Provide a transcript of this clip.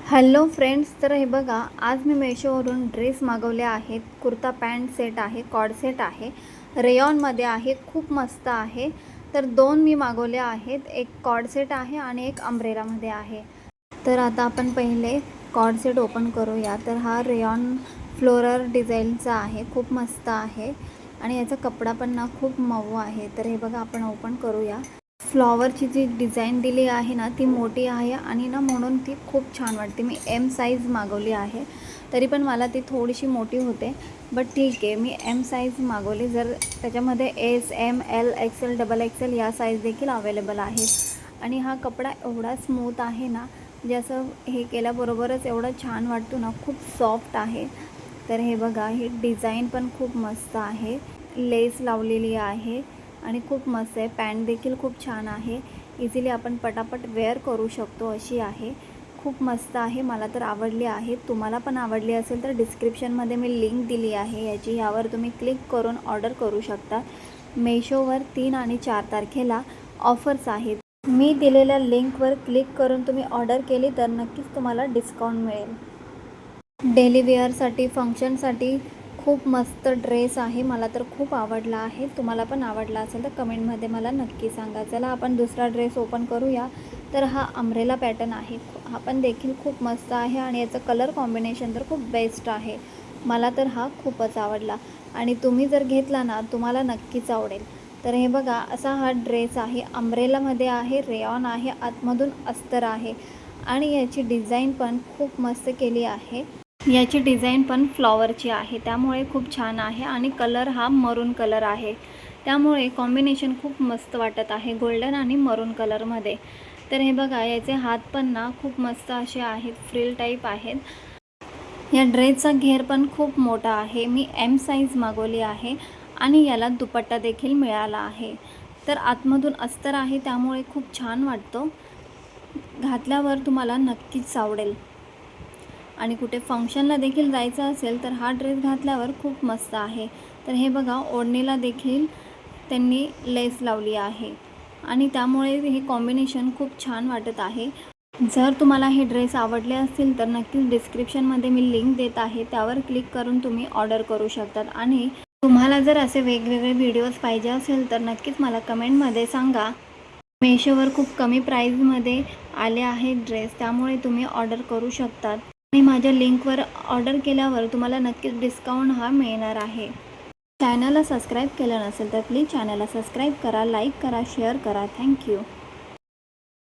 Hello friends, तर हे बघा, आज मी मेशोवरून ड्रेस मागवले आहेत. कुर्ता पॅन्ट सेट आहे, कॉर्ड सेट आहे, रेयॉनमध्ये आहे, खूप मस्त आहे. तर दोन मी मागवले आहेत, एक कॉर्ड सेट आहे आणि एक अम्ब्रेलामध्ये आहे. तर आता आपण पहिले कॉर्ड सेट ओपन करूया. तर हा रेयॉन फ्लोरल डिझाईनचा आहे, खूप मस्त आहे आणि याचा कपडा पण ना खूप मऊ आहे. तर हे बघा, आपण ओपन करूया. फ्लॉवरची जी डिझाईन दिली आहे ना, ती मोठी आहे आणि ना म्हणून ती खूप छान वाटते. मी एम साईज मागवली आहे, तरी पण मला ती थोडीशी मोठी होते, बट ठीक आहे, मी एम साईज मागवली. जर त्याच्यामध्ये S, M, L, XL, double XL या साईज देखील अवेलेबल आहेत. आणि हा कपडा एवढा स्मूथ आहे ना, म्हणजे असं हे केल्याबरोबरच एवढं छान वाटतो ना, खूप सॉफ्ट आहे. तर हे बघा, ही डिझाईन पण खूप मस्त आहे, लेस लावलेली आहे आणि खूप मस्त आहे. पॅन्ट देखील खूप छान आहे, इझिली आपण पटापट वेअर करू शकतो अशी आहे. खूप मस्त आहे, मला तर आवडली आहे. तुम्हाला पण आवडली असेल तर डिस्क्रिप्शनमध्ये मी लिंक दिली आहे याची, यावर तुम्ही क्लिक करून ऑर्डर करू शकता. मेशोवर 3 आणि 4 तारखेला ऑफर्स आहेत. मी दिलेल्या लिंकवर क्लिक करून तुम्ही ऑर्डर केली तर नक्कीच तुम्हाला डिस्काउंट मिळेल. डेली वेअरसाठी, फंक्शनसाठी खूप मस्त ड्रेस आहे. मला तर खूप आवडला आहे. तुम्हाला पण आवडला असेल तर कमेंटमध्ये मला नक्की सांगा. चला आपण दुसरा ड्रेस ओपन करूया. तर हा अम्ब्रेला पॅटर्न आहे, हा पण देखील खूप मस्त आहे आणि याचं कलर कॉम्बिनेशन तर खूप बेस्ट आहे. मला तर हा खूपच आवडला आणि तुम्ही जर घेतला ना, तुम्हाला नक्कीच आवडेल. तर हे बघा, असा हा ड्रेस आहे, अम्ब्रेलामध्ये आहे, रेयॉन आहे, आतमधून अस्तर आहे आणि याची डिझाईन पण खूप मस्त केली आहे. याची डिझाईन पण फ्लॉवरची आहे, त्यामुळे खूप छान आहे आणि कलर हा मरून कलर आहे, त्यामुळे कॉम्बिनेशन खूप मस्त वाटत आहे, गोल्डन आणि मरून कलरमध्ये. तर हे बघा, याचे हात पण ना खूप मस्त असे आहेत, फ्रिल टाईप आहेत. या ड्रेसचा घेर पण खूप मोठा आहे. मी एम साईज मागवली आहे आणि याला दुपट्टा देखील मिळाला आहे. तर आतमधून अस्तर आहे, त्यामुळे खूप छान वाटतो. घातल्यावर तुम्हाला नक्कीच आवडेल आणि कुठे फंक्शनला देखील जायचं असेल तर हा ड्रेस घातल्यावर खूप मस्त आहे. तर हे बघा, ओढणीला देखील त्यांनी लेस लावली आहे आणि त्यामुळे हे कॉम्बिनेशन खूप छान वाटत आहे. जर तुम्हाला हे ड्रेस आवडले असतील तर नक्कीच डिस्क्रिप्शनमध्ये मी लिंक देत आहे, त्यावर क्लिक करून तुम्ही ऑर्डर करू शकतात. आणि तुम्हाला जर असे वेगवेगळे व्हिडिओज पाहिजे असेल तर नक्कीच मला कमेंटमध्ये सांगा. मेशोवर खूप कमी प्राईजमध्ये आले आहेत ड्रेस, त्यामुळे तुम्ही ऑर्डर करू शकतात आणि माझ्या लिंकवर ऑर्डर केल्यावर तुम्हाला नक्कीच डिस्काउंट हा मिळणार आहे. चॅनलला सबस्क्राईब केलं नसेल तर प्लीज चॅनलला सबस्क्राईब करा, लाईक करा, शेअर करा. थँक्यू.